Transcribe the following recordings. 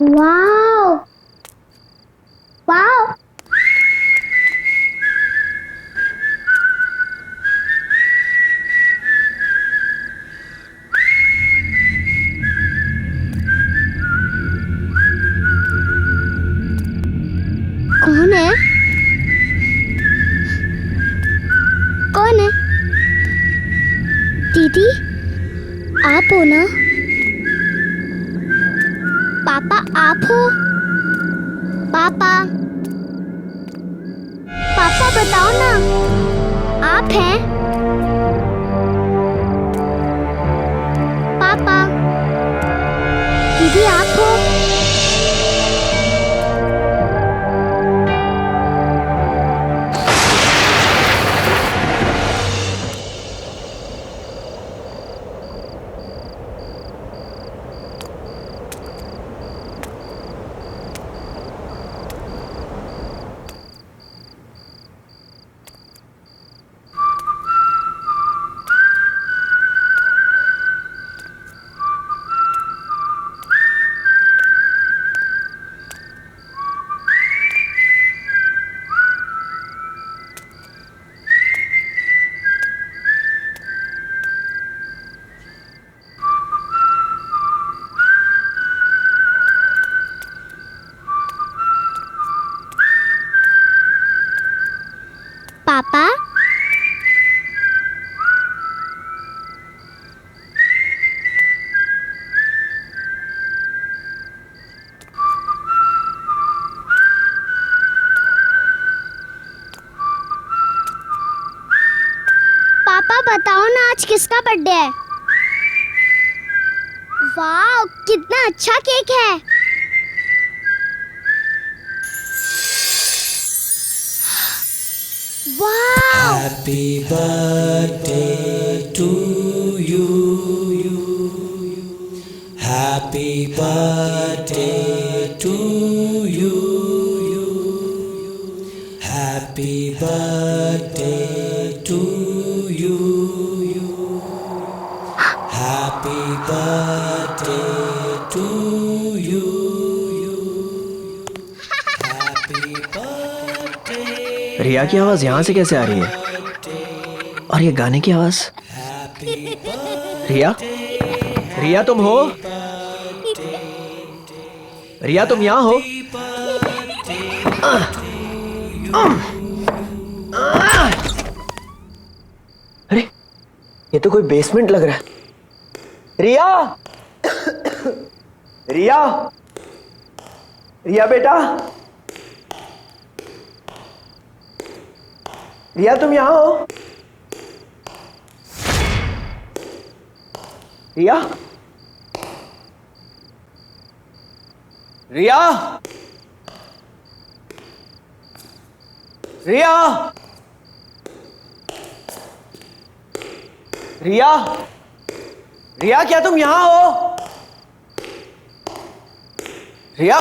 Wow wow. कौन है? कौन है? दीदी आप हो ना? पापा आप हो? पापा पापा बताओ ना, आप हैं? पापा दीदी आप हो? पापा पापा बताओ ना, आज किसका बर्थडे है? वाह कितना अच्छा केक है। वाह Happy birthday to you. Happy birthday to you. Happy birthday to you. Happy birthday to you. Happy birthday. रिया की आवाज यहाँ से कैसे आ रही है? और ये गाने की आवाज? रिया, रिया तुम हो? रिया तुम यहाँ हो? अरे ये तो कोई बेसमेंट लग रहा है। रिया, रिया, रिया बेटा, रिया तुम यहाँ हो? रिया, रिया, रिया, रिया, रिया क्या तुम यहाँ हो? रिया,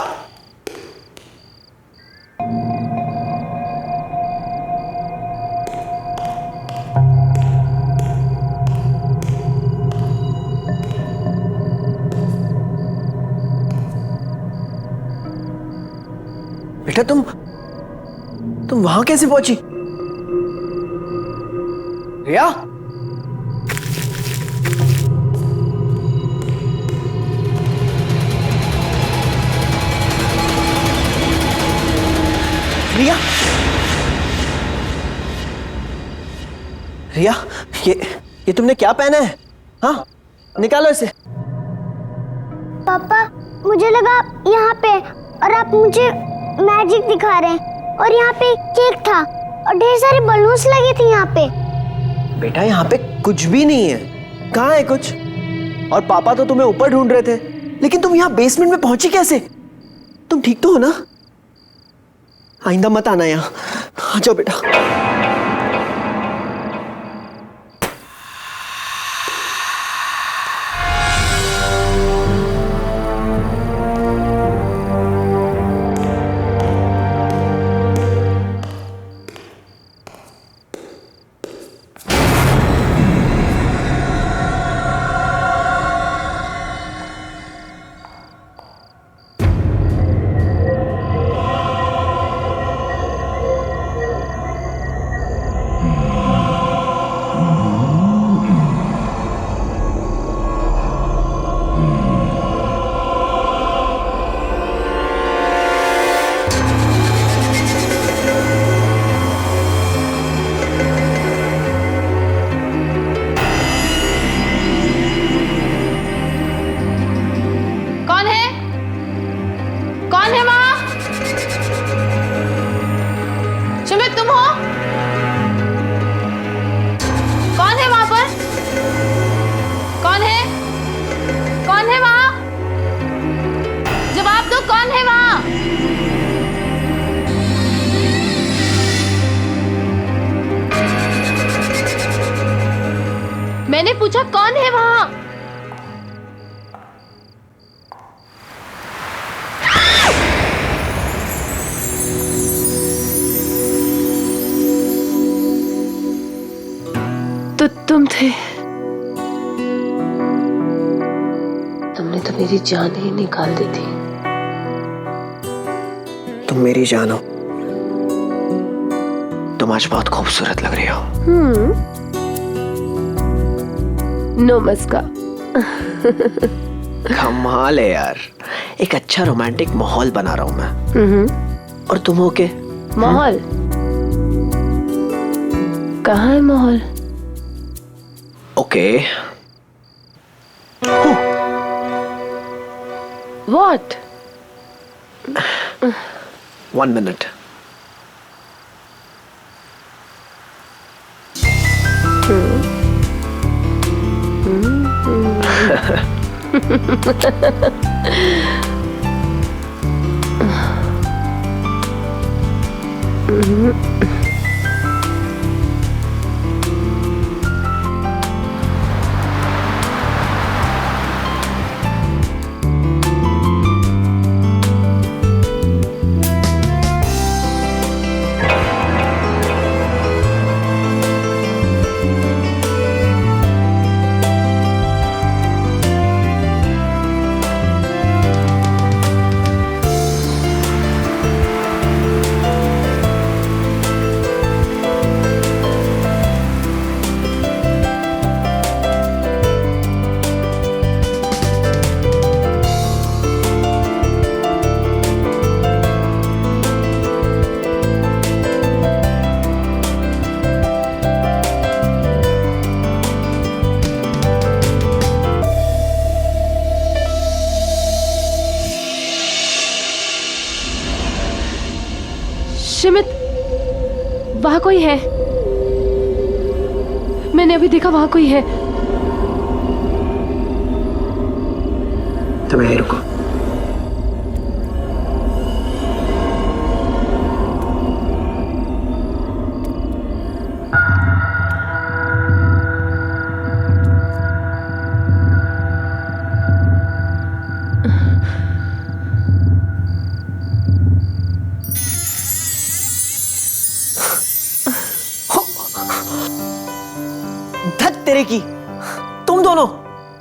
बेटा तुम वहां कैसे पहुंची? रिया, रिया, रिया ये तुमने क्या पहना है? हाँ निकालो इसे। पापा मुझे लगा यहाँ पे, और आप मुझे मैजिक दिखा रहे हैं, और यहाँ पे केक था और ढेर सारे बलून्स लगे थे यहाँ पे। बेटा यहाँ पे कुछ भी नहीं है। कहाँ है कुछ? और पापा तो तुम्हें ऊपर ढूंढ रहे थे, लेकिन तुम यहाँ बेसमेंट में पहुंची कैसे? तुम ठीक तो हो ना? आइंदा मत आना यहाँ। आ जाओ बेटा। मैंने पूछा कौन है वहां? तो तुम थे। तुमने तो मेरी जान ही निकाल दी थी। तुम मेरी जान हो। तुम आज बहुत खूबसूरत लग रही हो। नमस्कार। कमाल है यार, एक अच्छा रोमांटिक माहौल बना रहा हूं मैं। और तुम हो के माहौल? कहाँ है माहौल? ओके। What? 1 minute. शिमित, वहां कोई है। मैंने अभी देखा वहां कोई है। तुम यहीं रुको। धत तेरे की, तुम दोनों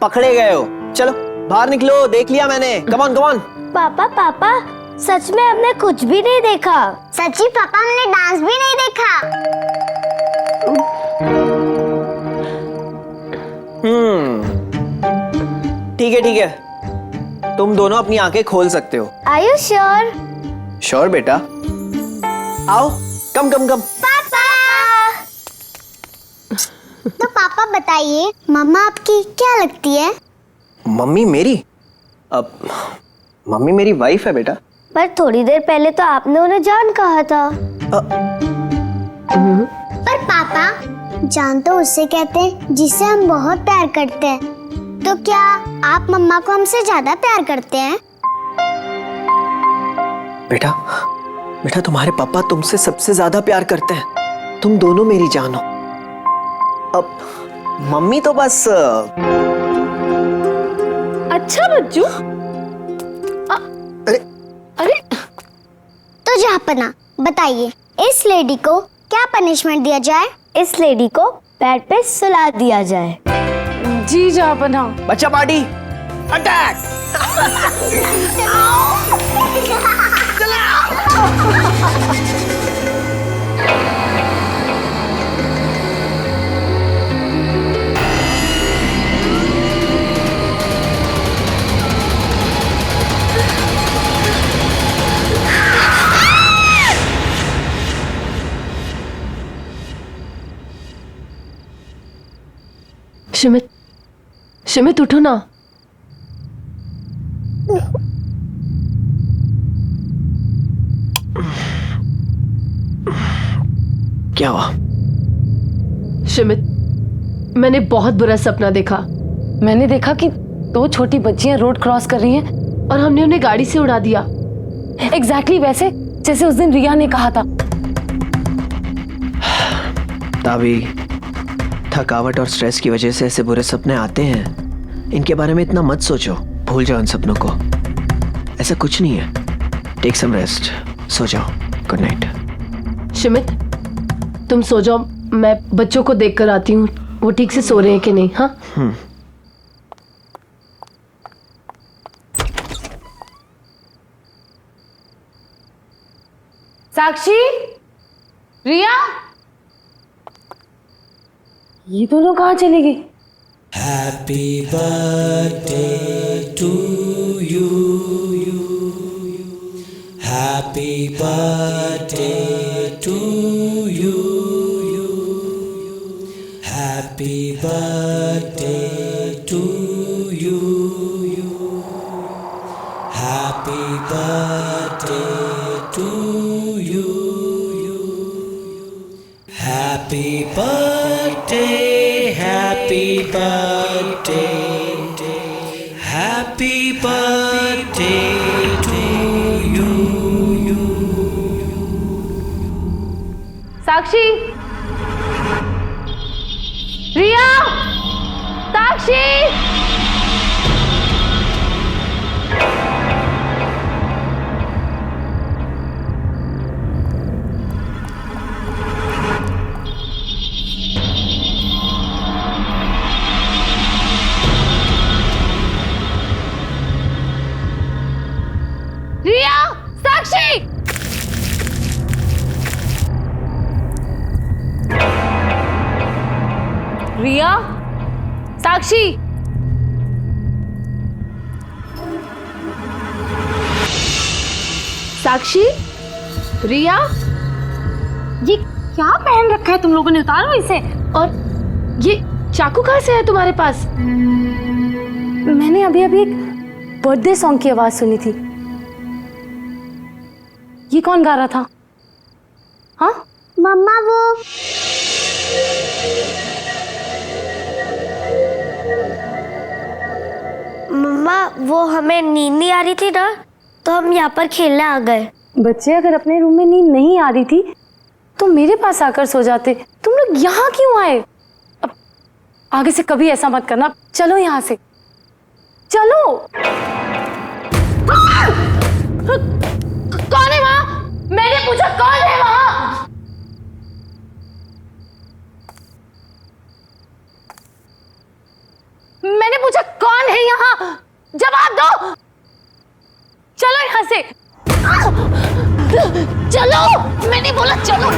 पकड़े गए हो। चलो बाहर निकलो, देख लिया मैंने। Come on come on. पापा पापा, सच में हमने कुछ भी नहीं देखा। सच्ची पापा, हमने डांस भी नहीं देखा। ठीक है, तुम दोनों अपनी आंखें खोल सकते हो। Are you sure? श्योर बेटा, आओ। कम कम कम। पापा। तो पापा बताइए, मम्मा आपकी क्या लगती है? मम्मी मेरी? अब मम्मी मेरी वाइफ है बेटा। पर थोड़ी देर पहले तो आपने उन्हें जान कहा था। पर पापा, जान तो उससे कहते हैं जिससे हम बहुत प्यार करते हैं। तो क्या आप मम्मा को हमसे ज्यादा प्यार करते हैं? बेटा बेटा, तुम्हारे पापा तुमसे सबसे ज्यादा प्यार करते हैं। तुम दोनों मेरी जान हो। अब मम्मी तो बस अच्छा बच्चू। अरे अरे तो जहाँपना, बताइए इस लेडी को क्या पनिशमेंट दिया जाए? इस लेडी को बेड पे सुला दिया जाए। जी जहाँपना। बच्चा पार्टी अटैक। शिमित, शिमित उठो ना। क्या हुआ? शिमित, मैंने बहुत बुरा सपना देखा। मैंने देखा कि 2 छोटी बच्चियां रोड क्रॉस कर रही हैं और हमने उन्हें गाड़ी से उड़ा दिया। एग्जैक्टली वैसे जैसे उस दिन रिया ने कहा था। थकावट और स्ट्रेस की वजह से ऐसे बुरे सपने आते हैं। इनके बारे में इतना मत सोचो, भूल जाओ इन सपनों को। ऐसा कुछ नहीं है। टेक सम रेस्ट, सो जाओ। Good night. शिमित, तुम सो जाओ, मैं बच्चों को देख कर आती हूँ वो ठीक से सो रहे हैं कि नहीं। हाँ साक्षी, रिया, ये दोनों कहाँ चली गई? Happy birthday to you. Happy birthday to you. Happy birthday to you. Happy birthday to you. Happy birthday, happy birthday, happy birthday to you. साक्षी, रिया, साक्षी, रिया, साक्षी। रिया, साक्षी, साक्षी, रिया, ये क्या पहन रखा है तुम लोगों ने? उतारो इसे। और ये चाकू कहाँ से है तुम्हारे पास? मैंने अभी अभी एक बर्थडे सॉन्ग की आवाज सुनी थी। ये कौन गा रहा था? हाँ, मम्मा वो मम्मा वो हमें नींद नहीं आ रही थी ना, तो हम यहाँ पर खेलने आ गए। बच्चे अगर अपने रूम में नींद नहीं आ रही थी तो मेरे पास आकर सो जाते। तुम लोग यहाँ क्यों आए? अब आगे से कभी ऐसा मत करना। चलो यहाँ से, चलो। कौन है वहाँ? मैंने पूछा कौन है वहाँ? मैंने पूछा कौन है यहाँ? जवाब दो। चलो यहाँ से, चलो। मैंने बोला चलो।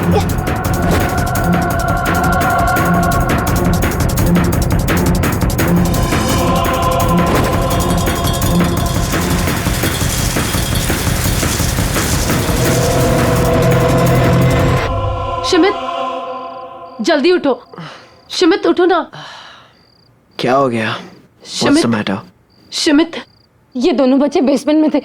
शिमित, जल्दी उठो। शिमित उठो ना। क्या हो गया? What's the matter? शिमित, ये दोनों बच्चे बेसमेंट में थे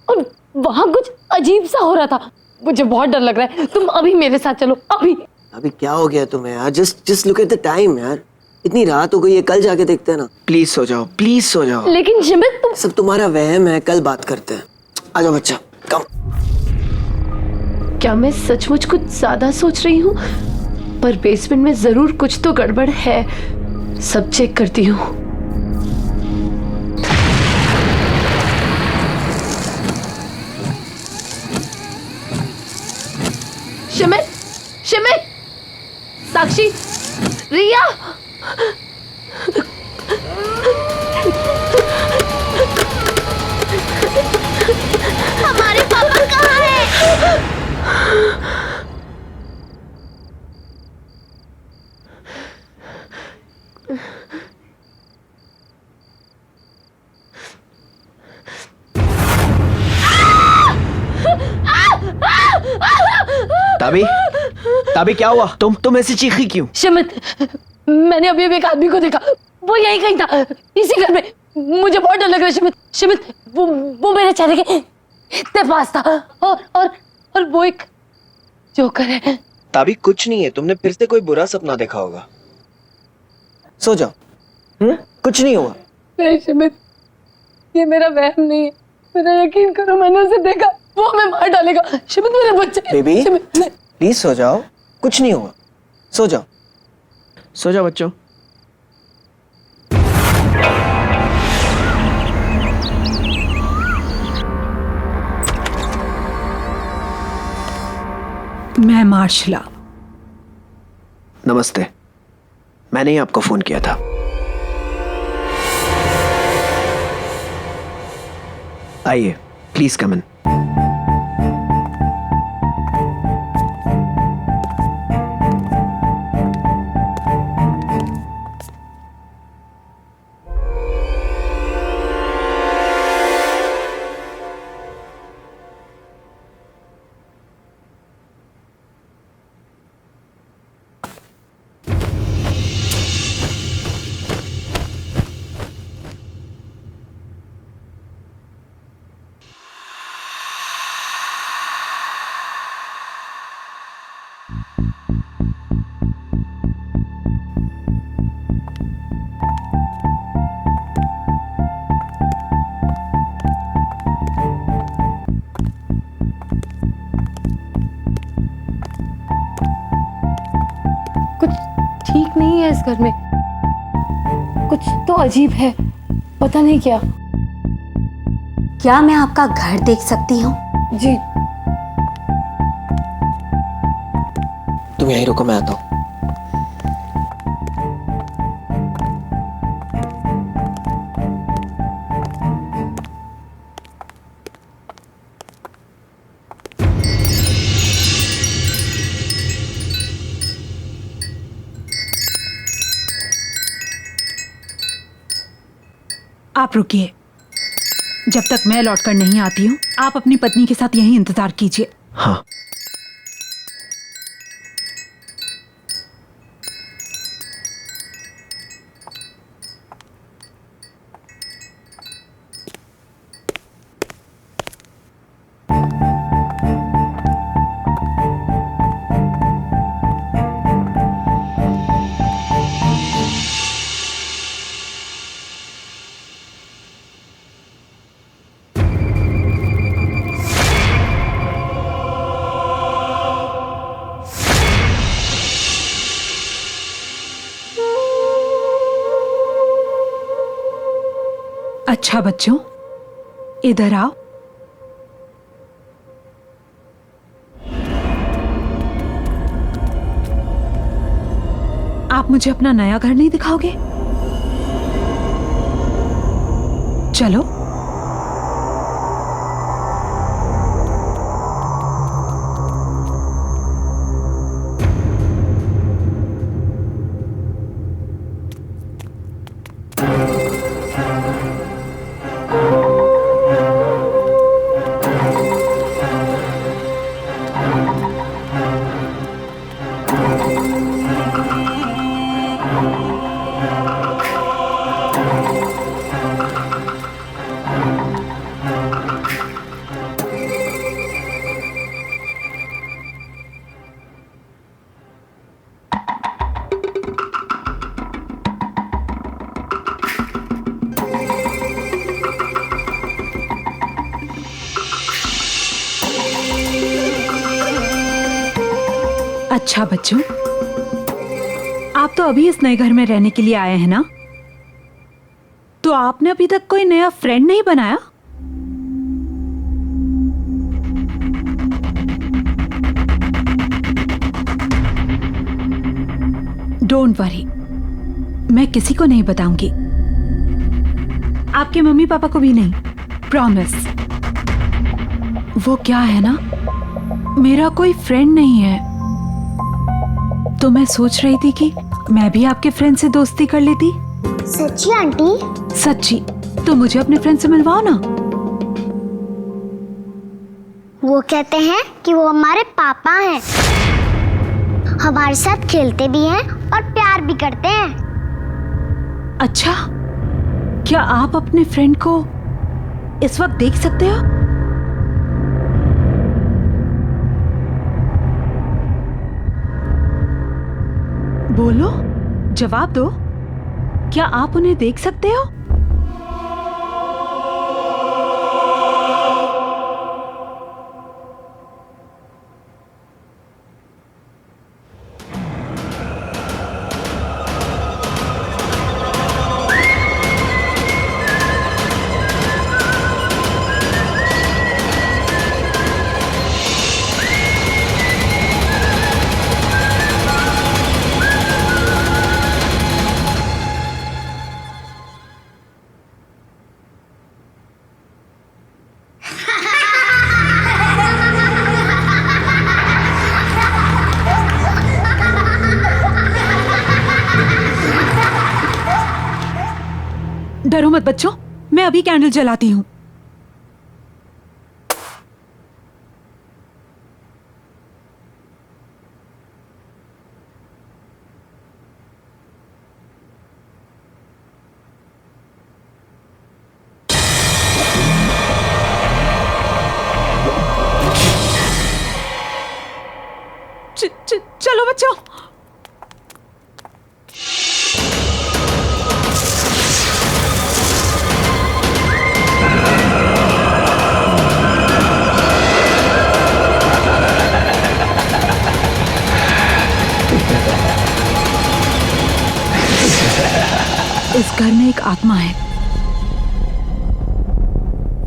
और वहां कुछ अजीब सा हो रहा था। मुझे बहुत डर लग रहा है। तुम अभी मेरे साथ चलो, अभी। अभी क्या हो गया तुम्हें यार? Just look at the time यार। इतनी रात हो गई है, कल जाके देखते हैं ना। प्लीज सो जाओ, प्लीज सो जाओ। लेकिन शिमित तुम। सब तुम्हारा वहम है, कल बात करते हैं। आ जाओ बच्चा, कम। क्या मैं सचमुच कुछ ज्यादा सोच रही हूँ? पर बेसमेंट में जरूर कुछ तो गड़बड़ है। सब चेक करती हूँ। शिमित, शिमित, साक्षी, रिया, हमारे पापा कहाँ हैं? ताबी, ताबी क्या हुआ? तुम ऐसी चीखी क्यों? शिमित, मैंने अभी अभी एक आदमी को देखा। वो यहीं कहीं था, इसी घर में। मुझे बहुत डर लग रहा है शिमित। शिमित, वो मेरे चेहरे के इतने पास था। और वो एक जोकर है। ताबी कुछ नहीं है, तुमने फिर से कोई बुरा सपना देखा होगा। सो जाओ। कुछ नहीं हुआ। नहीं शिमित, ये मेरा वहम नहीं है। मेरा यकीन करो, मैंने उसे देखा। वो हमें मार डालेगा। शिमित, मेरे बच्चे। बेबी प्लीज सो जाओ, कुछ नहीं हुआ। सो जाओ, सो जाओ बच्चों। मैं मार्शला। नमस्ते, मैंने ही आपको फोन किया था। आइए, प्लीज कम इन। कुछ ठीक नहीं है इस घर में, कुछ तो अजीब है, पता नहीं क्या। क्या मैं आपका घर देख सकती हूँ? जी तुम यहीं रुको, मैं आता हूँ। आप रुकिए, जब तक मैं लौटकर नहीं आती हूँ आप अपनी पत्नी के साथ यहीं इंतजार कीजिए। हाँ। अच्छा बच्चों, इधर आओ। आप मुझे अपना नया घर नहीं दिखाओगे? चलो। अच्छा बच्चों, आप तो अभी इस नए घर में रहने के लिए आए हैं ना? तो आपने अभी तक कोई नया फ्रेंड नहीं बनाया? डोंट वरी, मैं किसी को नहीं बताऊंगी, आपके मम्मी पापा को भी नहीं, प्रॉमिस। वो क्या है ना, मेरा कोई फ्रेंड नहीं है, तो मैं सोच रही थी कि मैं भी आपके फ्रेंड से दोस्ती कर लेती। सच्ची आंटी? सच्ची। तो मुझे अपने फ्रेंड से मिलवाओ ना। वो कहते हैं कि वो हमारे पापा हैं, हमारे साथ खेलते भी हैं और प्यार भी करते हैं। अच्छा, क्या आप अपने फ्रेंड को इस वक्त देख सकते हो? बोलो, जवाब दो, क्या आप उन्हें देख सकते हो? डरो मत बच्चों, मैं अभी कैंडल जलाती हूँ। चलो बच्चों। इस घर में एक आत्मा है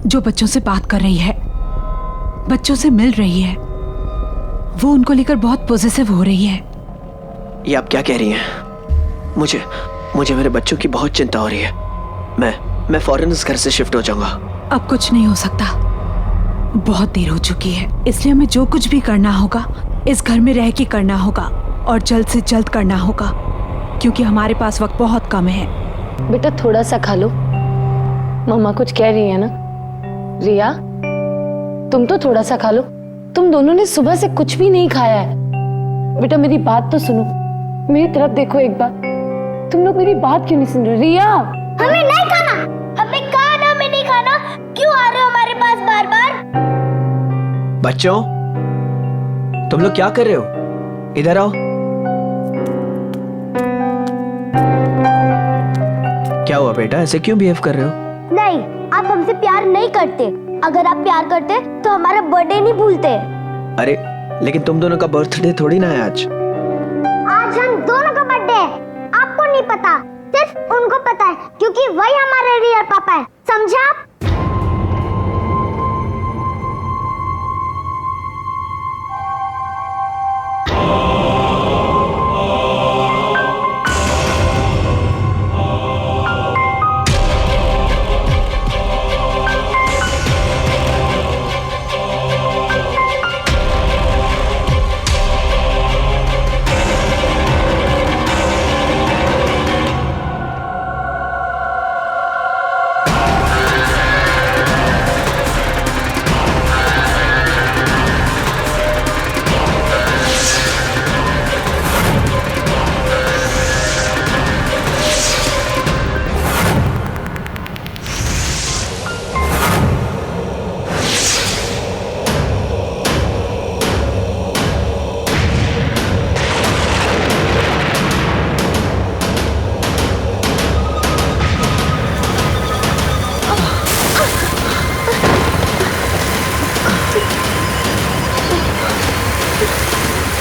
जो बच्चों से बात कर रही है, बच्चों से मिल रही है। वो उनको लेकर बहुत पॉसेसिव हो रही है। ये आप क्या कह रही हैं? मुझे मेरे बच्चों की बहुत चिंता हो रही है। मैं फौरन इस घर से शिफ्ट हो जाऊंगा। अब कुछ नहीं हो सकता, बहुत देर हो चुकी है। इसलिए हमें जो कुछ भी करना होगा इस घर में रह के करना होगा, और जल्द से जल्द करना होगा, क्योंकि हमारे पास वक्त बहुत कम है। बेटा थोड़ा सा खा लो, मम्मा कुछ कह रही है ना। रिया तुम तो थोड़ा सा खा लो, तुम दोनों ने सुबह से कुछ भी नहीं खाया है। बेटा मेरी बात तो सुनो, मेरी तरफ देखो एक बार। तुम लोग मेरी बात क्यों नहीं सुन रहे? रिया हमें नहीं खाना, हमें कहा ना हमें नहीं खाना, क्यों आ रहे हो हमारे पास बार बार? बच्चों तुम लोग क्या कर रहे हो? इधर आओ। क्या हुआ बेटा, ऐसे क्यों बिहेव कर रहे हो? नहीं, आप हमसे प्यार नहीं करते। अगर आप प्यार करते तो हमारा बर्थडे नहीं भूलते। अरे लेकिन तुम दोनों का बर्थडे थोड़ी ना है आज। आज हम दोनों का बर्थडे है, आपको नहीं पता, सिर्फ उनको पता है, क्योंकि वही हमारे रियल पापा है, समझा आप?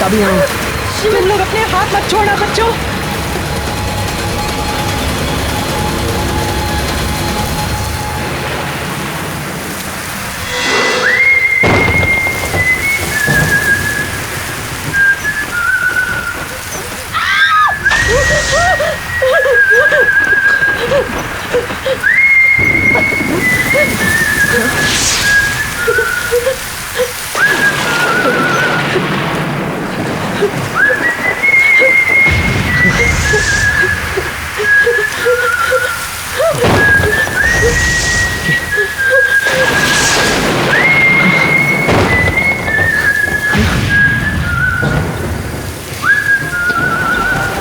अभी आओ। तुम लोग अपने हाथ मत छोड़ना बच्चों।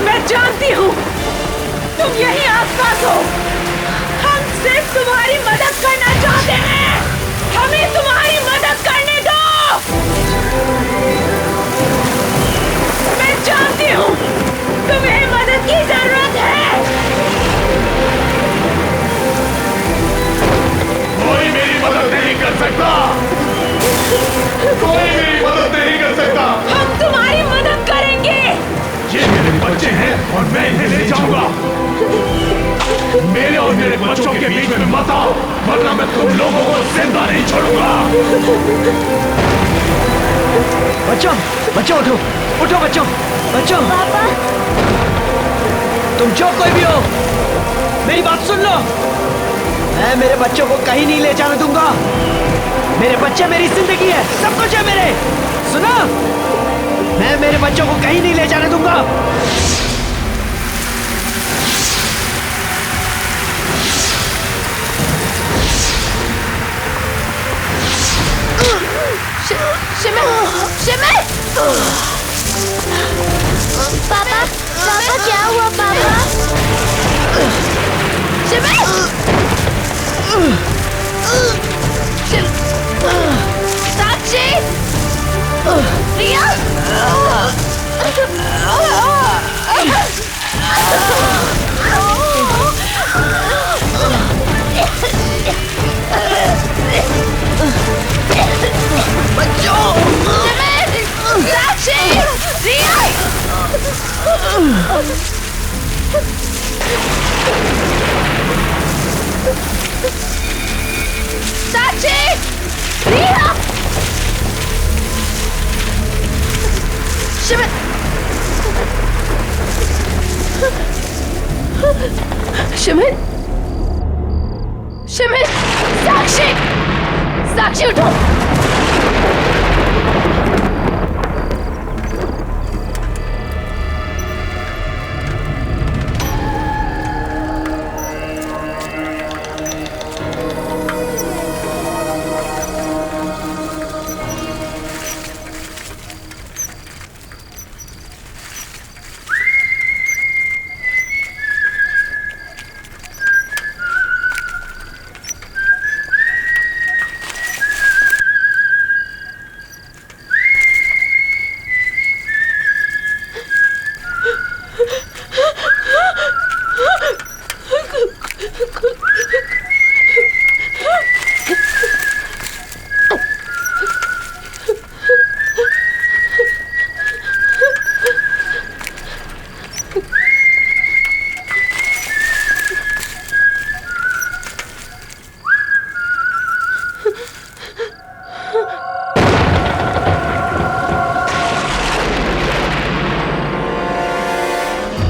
मैं जानती हूँ तुम यही आसपास हो। हम सिर्फ तुम्हारी मदद करना चाहते हैं, हमें तुम्हारी मदद करने दो। मैं जानती हूँ तुम्हें मदद की जरूरत है। कोई मेरी मदद नहीं कर सकता, कोई मेरी मदद नहीं कर सकता। हम तुम्हारी मदद करेंगे। ये मेरे बच्चे हैं और मैं इन्हें ले जाऊंगा। मेरे और मेरे बच्चों के बीच में मत आओ, वरना मैं तुम लोगों को जिंदा नहीं छोड़ूंगा। बच्चों बच्चों उठो, उठो बच्चों, बच्चों। पापा तुम जो कोई भी हो मेरी बात सुन लो। मैं मेरे बच्चों को कहीं नहीं ले जाने दूंगा। मेरे बच्चे मेरी जिंदगी है, सब कुछ है मेरे। सुना, मैं मेरे बच्चों को कहीं नहीं ले जाने दूंगा। शिमित! पापा पापा क्या हुआ पापा? शिमित! साक्षी! रिया! साक्षी! रिया! साक्षी! रिया! शिमित! शिमित! शिमित! साक्षी! साक्षी उठो!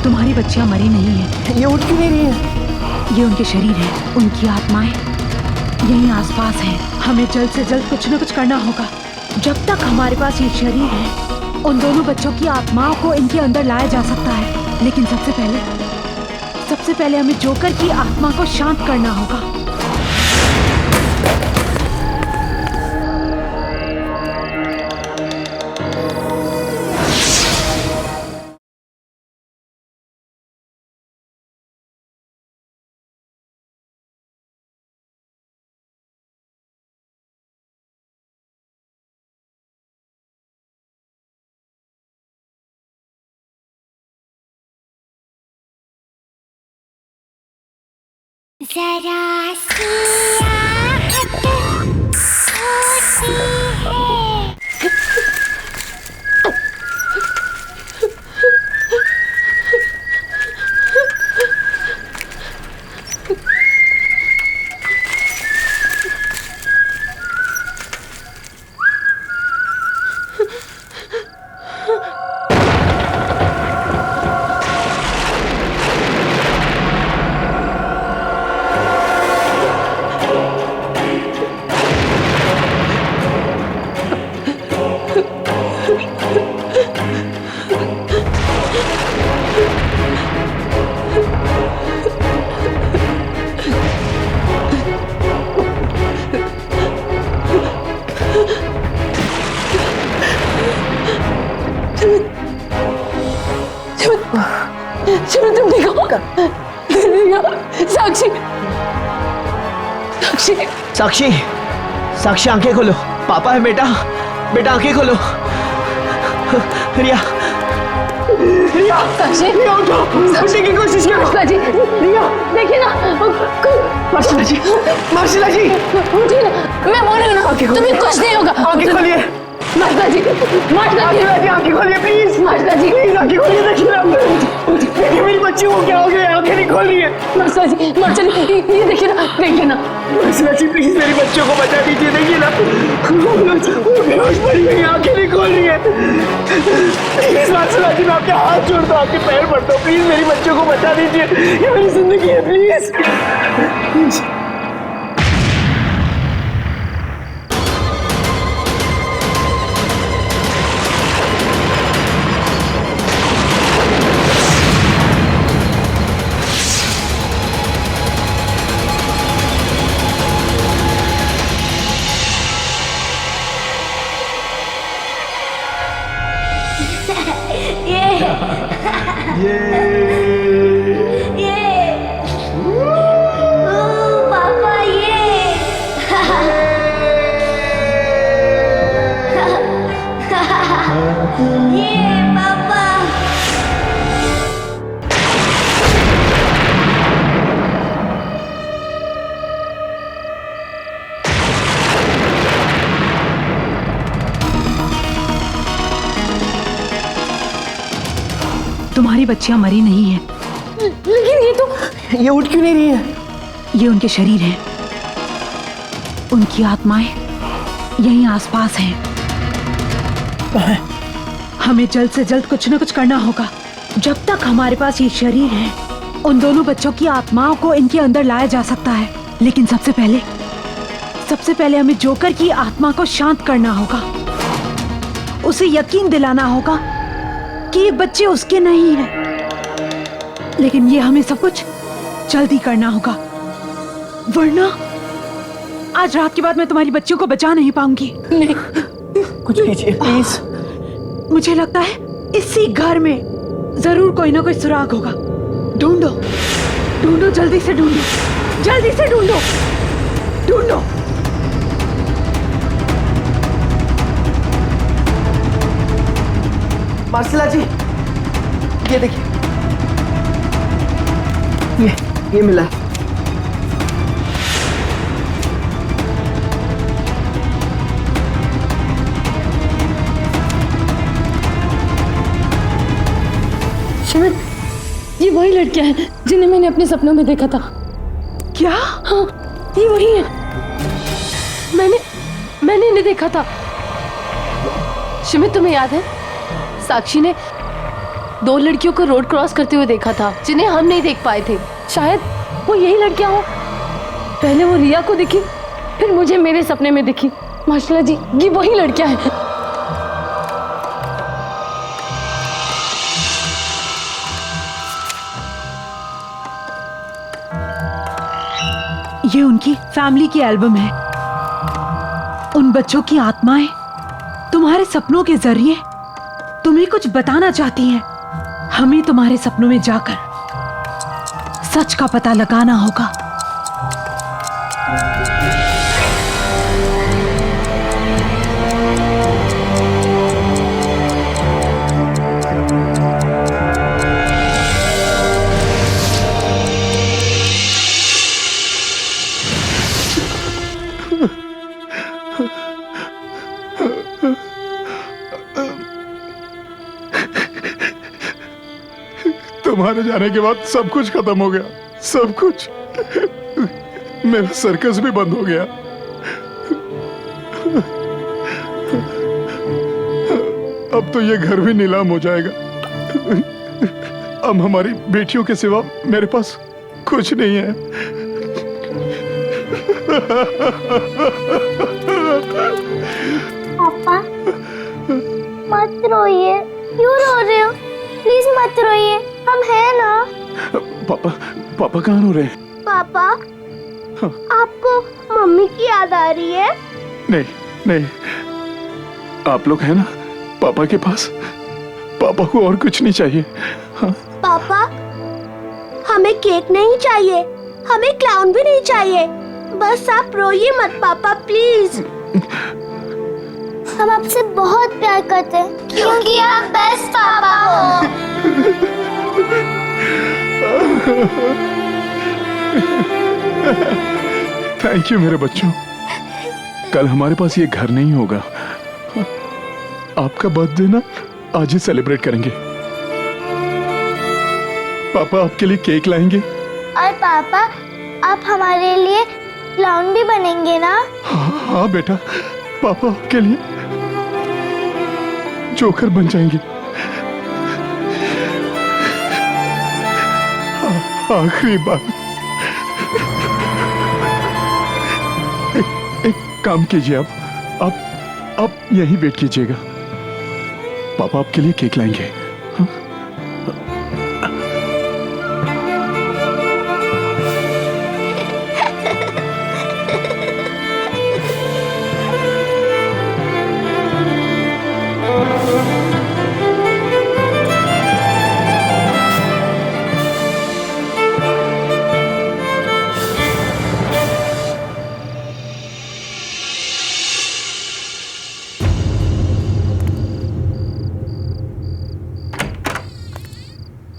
तुम्हारी बच्चियां मरी नहीं है। ये उठ क्यों नहीं रही है? ये उनके शरीर है, उनकी आत्माएं यहीं आसपास हैं। हमें जल्द से जल्द कुछ न कुछ करना होगा। जब तक हमारे पास ये शरीर है, उन दोनों बच्चों की आत्माओं को इनके अंदर लाया जा सकता है। लेकिन सबसे पहले हमें जोकर की आत्मा को शांत करना होगा। जरा सी आहट होती है। शिमित तुम ठीक हो? साक्षी! साक्षी! साक्षी, साक्षी आंखें खोलो। पापा है बेटा, बेटा आंखें खोलो। रिया, रिया, साक्षी! रिया उठो, उठने की कोशिश करो। मार्शला जी, रिया, देखिए ना, मार्शला जी, मार्शला जी, उठिए ना, मैं बोल रही हूँ ना, तुम्हें कुछ नहीं होगा। आंखें खोलिए। मार्शला जी, मार्शला जी, आंखें खोलिए प्लीज। मार्शला जी, प्लीज आंखें खोलिए। देखिए मेरी बच्ची को क्या हो गया, आंखें नहीं खोल रही है। मार्शला जी, ये देखिए ना, देखिए ना। मार्शला जी प्लीज मेरी बच्चों को बचा दीजिए। देखिए ना, वो बेहोश पड़ी हुई है, आंखें नहीं खोल रही है। प्लीज मार्शला जी, मैं आपके हाथ जोड़ता हूँ, आपके पैर पड़ता हूँ, प्लीज मेरी बच्चों को बचा दीजिए। ये मेरी जिंदगी है, प्लीज। तुम्हारी बच्चियां मरी नहीं है। लेकिन ये तो ये उठ क्यों नहीं रही है? ये उनके शरीर हैं, उनकी आत्माएं यहीं आसपास हैं। हमें जल्द से जल्द कुछ न कुछ करना होगा। जब तक हमारे पास ये शरीर है, उन दोनों बच्चों की आत्माओं को इनके अंदर लाया जा सकता है। लेकिन सबसे पहले हमें जोकर की आत्मा को शांत करना होगा। उसे यकीन दिलाना होगा कि ये बच्चे उसके नहीं हैं। लेकिन ये हमें सब कुछ जल्दी करना होगा, वरना आज रात के बाद मैं तुम्हारी बच्चियों को बचा नहीं पाऊंगी। नहीं, कुछ कीजिए प्लीज। मुझे लगता है इसी घर में जरूर कोई ना कोई सुराग होगा। ढूंढो, ढूंढो, जल्दी से ढूंढो, जल्दी से ढूंढो, ढूंढो। मार्सिला जी, ये देखिए, ये मिला। शायद ये वही लड़कियां हैं जिन्हें मैंने अपने सपनों में देखा था। क्या? हाँ, ये वही है। मैंने इन्हें देखा था। शिमित, तुम्हें याद है साक्षी ने 2 लड़कियों को रोड क्रॉस करते हुए देखा था जिन्हें हम नहीं देख पाए थे। शायद वो यही लड़कियां हो। पहले वो रिया को दिखी, फिर मुझे मेरे सपने में दिखी। माशाल्लाह जी, ये वही लड़कियां हैं। ये उनकी फैमिली की एल्बम है। उन बच्चों की आत्माएं तुम्हारे सपनों के जरिए तुम्हें कुछ बताना चाहती हैं। हमें तुम्हारे सपनों में जाकर सच का पता लगाना होगा। तुम्हारे जाने के बाद सब कुछ खत्म हो गया, सब कुछ। मेरा सर्कस भी बंद हो गया। अब तो ये घर भी नीलाम हो जाएगा। अब हमारी बेटियों के सिवा मेरे पास कुछ नहीं है। पापा मत रोइए। क्यों रो रहे हो? प्लीज मत रोइए, हम हैं ना। पापा कहाँ रो रहे हैं? पापा, आपको मम्मी की याद आ रही है? नहीं, आप लोग हैं ना पापा के पास। पापा को और कुछ नहीं चाहिए। हाँ? पापा, हमें केक नहीं चाहिए, हमें क्लाउन भी नहीं चाहिए। बस आप रोइए मत पापा, प्लीज। हम आपसे बहुत प्यार करते हैं क्योंकि आप बेस्ट पापा हो। थैंक यू मेरे बच्चों। कल हमारे पास ये घर नहीं होगा। आपका बर्थडे ना आज ही सेलिब्रेट करेंगे। पापा आपके लिए केक लाएंगे। और पापा, आप हमारे लिए क्लाउन भी बनेंगे ना? हाँ बेटा, पापा आपके लिए जोकर बन जाएंगे। आखिरी बार एक काम कीजिए, आप यहीं वेट कीजिएगा। पापा आपके लिए केक लाएंगे। हाँ?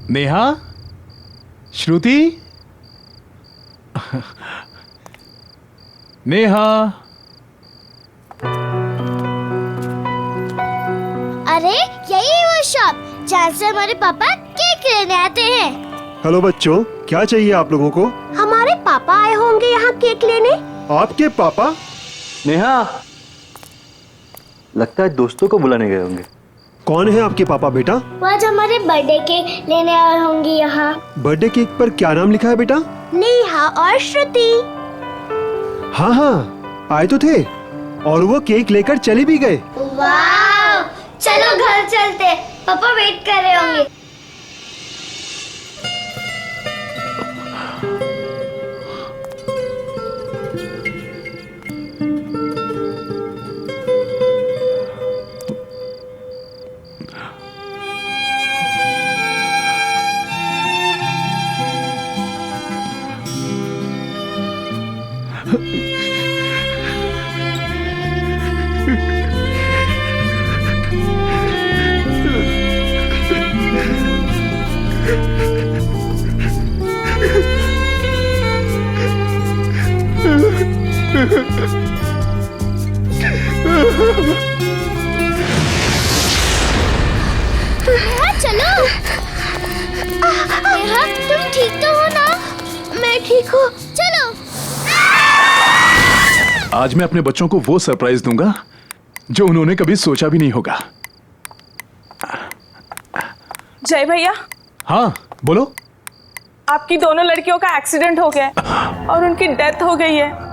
नेहा, श्रुति, नेहा। अरे यही वो शॉप जहाँ से हमारे पापा केक लेने आते हैं। हेलो बच्चों, क्या चाहिए आप लोगों को? हमारे पापा आए होंगे यहाँ केक लेने। आपके पापा? नेहा, लगता है दोस्तों को बुलाने गए होंगे। कौन है आपके पापा बेटा? वो आज हमारे बर्थडे केक लेने आए होंगे यहाँ। बर्थडे केक पर क्या नाम लिखा है बेटा? नेहा और श्रुति। हाँ हाँ, आए तो थे और वो केक लेकर चले भी गए। वाह, चलो घर चलते, पापा वेट कर रहे होंगे। नेहा चलो। नेहा तुम ठीक तो हो ना? मैं ठीक हूँ, चलो। आज मैं अपने बच्चों को वो सरप्राइज दूंगा जो उन्होंने कभी सोचा भी नहीं होगा। जय भैया। हाँ बोलो। आपकी दोनों लड़कियों का एक्सीडेंट हो गया है और उनकी डेथ हो गई है।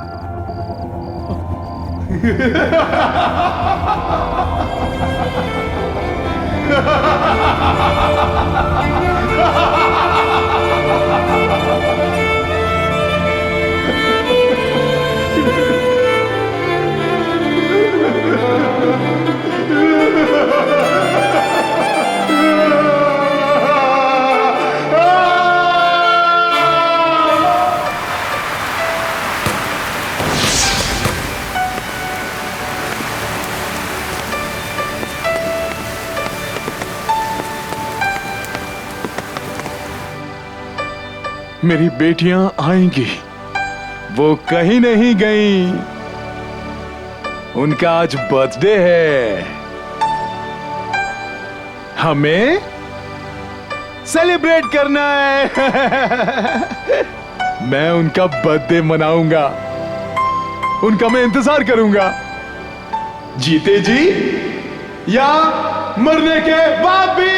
मेरी बेटियां आएंगी, वो कहीं नहीं गई। उनका आज बर्थडे है, हमें सेलिब्रेट करना है। मैं उनका बर्थडे मनाऊंगा, उनका मैं इंतजार करूंगा, जीते जी या मरने के बाद भी।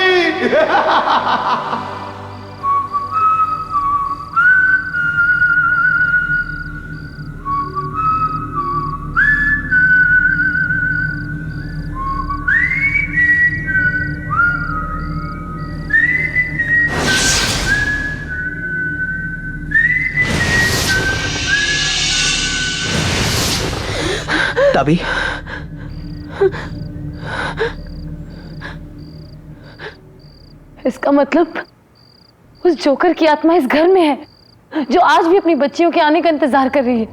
तभी इसका मतलब उस जोकर की आत्मा इस घर में है जो आज भी अपनी बच्चियों के आने का इंतजार कर रही है।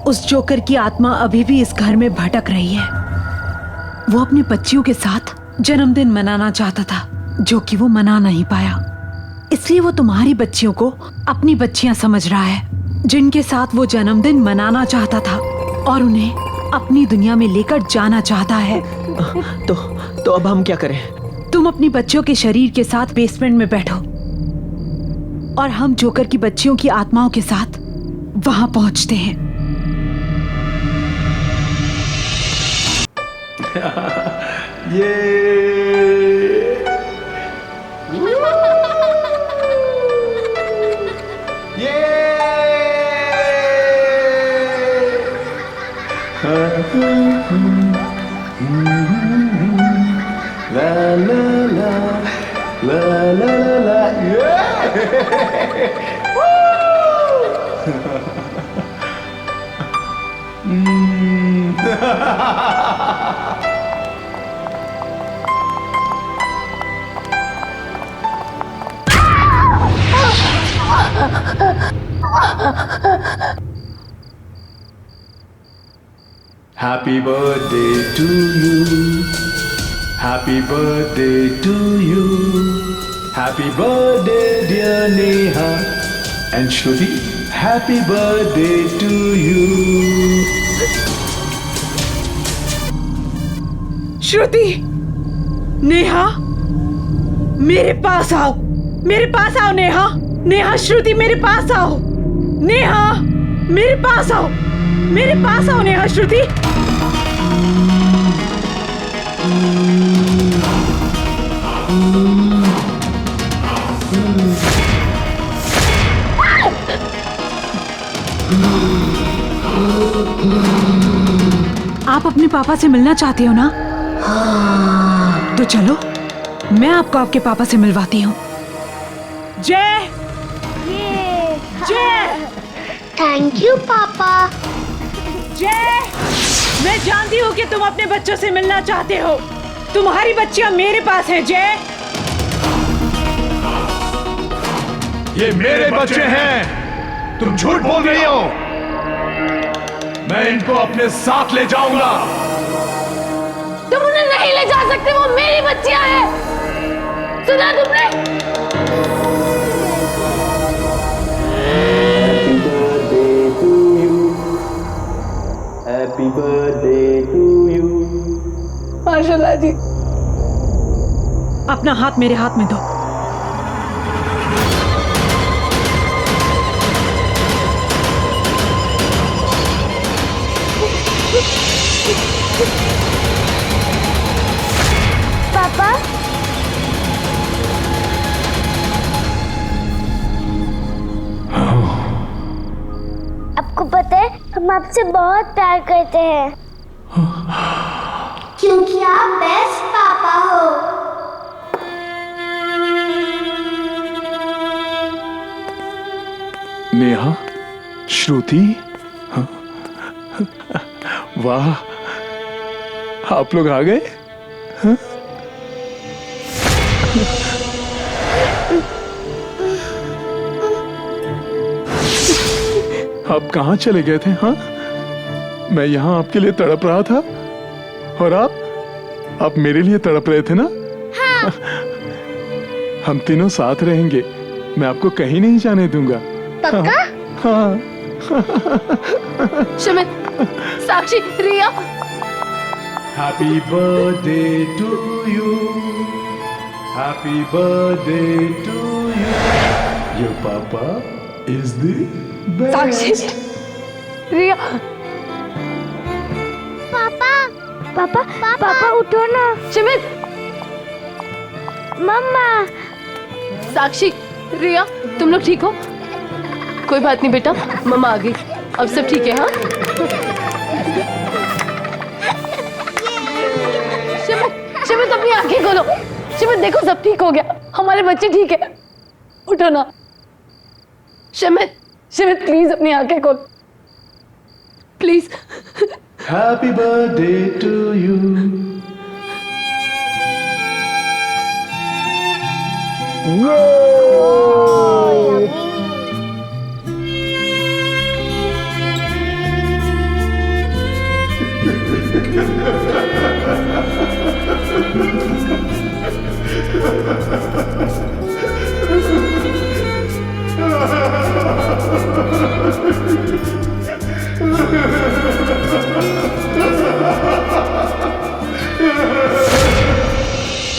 उस जोकर की आत्मा अभी भी इस घर में भटक रही है। वो अपनी बच्चियों के साथ जन्मदिन मनाना चाहता था जो कि वो मना नहीं पाया, इसलिए वो तुम्हारी बच्चियों को अपनी बच्चियां समझ रहा है जिनके साथ वो जन्मदिन मनाना चाहता था और उन्हें अपनी दुनिया में लेकर जाना चाहता है। तो अब हम क्या करें? तुम अपनी बच्चियों के शरीर के साथ बेसमेंट में बैठो और हम जोकर की बच्चियों की आत्माओं के साथ वहां पहुंचते हैं। Happy birthday to you. Happy birthday to you. Happy birthday dear Neha and Shruti. Happy birthday to you. श्रुति, नेहा, मेरे पास आओ। मेरे पास आओ नेहा। नेहा, श्रुति मेरे पास आओ। नेहा मेरे पास आओ। मेरे पास आओ नेहा, श्रुति। आप अपने पापा से मिलना चाहते हो ना? तो चलो, मैं आपको आपके पापा से मिलवाती हूँ। जय, जय, थैंक यू पापा। जय, मैं जानती हूँ कि तुम अपने बच्चों से मिलना चाहते हो। तुम्हारी बच्चियाँ मेरे पास हैं जय। ये मेरे बच्चे हैं, तुम झूठ बोल रही हो। मैं इनको अपने साथ ले जाऊंगा। तुम उन्हें नहीं ले जा सकते, वो मेरी बच्चियां हैं। सुना तुमने? Happy birthday to you. माशाल्लाह जी। अपना हाथ मेरे हाथ में दो। पापा, आपको पता है हम आपसे बहुत प्यार करते हैं क्योंकि आप बेस्ट पापा हो। नेहा, श्रुति, हाँ? वाह, आप लोग आ गए। हाँ? आप कहाँ चले गए थे? हाँ, मैं यहाँ आपके लिए तड़प रहा था और आप मेरे लिए तड़प रहे थे ना? हाँ। हम तीनों साथ रहेंगे, मैं आपको कहीं नहीं जाने दूंगा। पक्का? हाँ। शमित, साक्षी, रिया। Happy birthday to you. Happy birthday to you. Your papa is the best. साक्षी, रिया। पापा, पापा, पापा उठो ना। शमित, मम्मा। साक्षी, रिया, तुम लोग ठीक हो? कोई बात नहीं बेटा, मम्मा आ गई, अब सब ठीक है। हाँ, शिमित अपनी आंखें खोलो। शिमित देखो, सब ठीक हो गया, हमारे बच्चे ठीक है। उठो ना शिमित, शिमित प्लीज अपनी आंखें खोलो please. Happy birthday to you.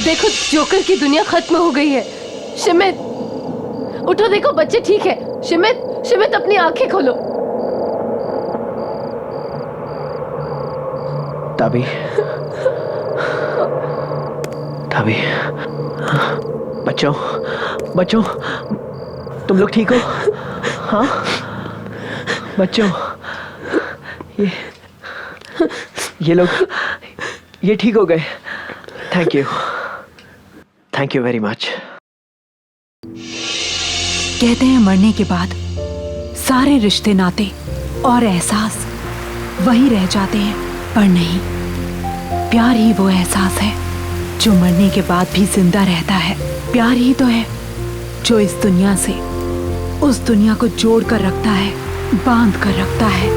देखो, जोकर की दुनिया खत्म हो गई है। शिमित उठो, देखो बच्चे ठीक है। शिमित, शिमित अपनी आंखें खोलो। ताबी, ताबी, बच्चों, बच्चों, तुम लोग ठीक हो? हाँ बच्चों, ये लोग ये ठीक हो गए। Thank you, thank you very much. कहते हैं मरने के बाद सारे रिश्ते, नाते और एहसास वही रह जाते हैं, पर नहीं, प्यार ही वो एहसास है जो मरने के बाद भी जिंदा रहता है। प्यार ही तो है जो इस दुनिया से उस दुनिया को जोड़ कर रखता है, बांध कर रखता है।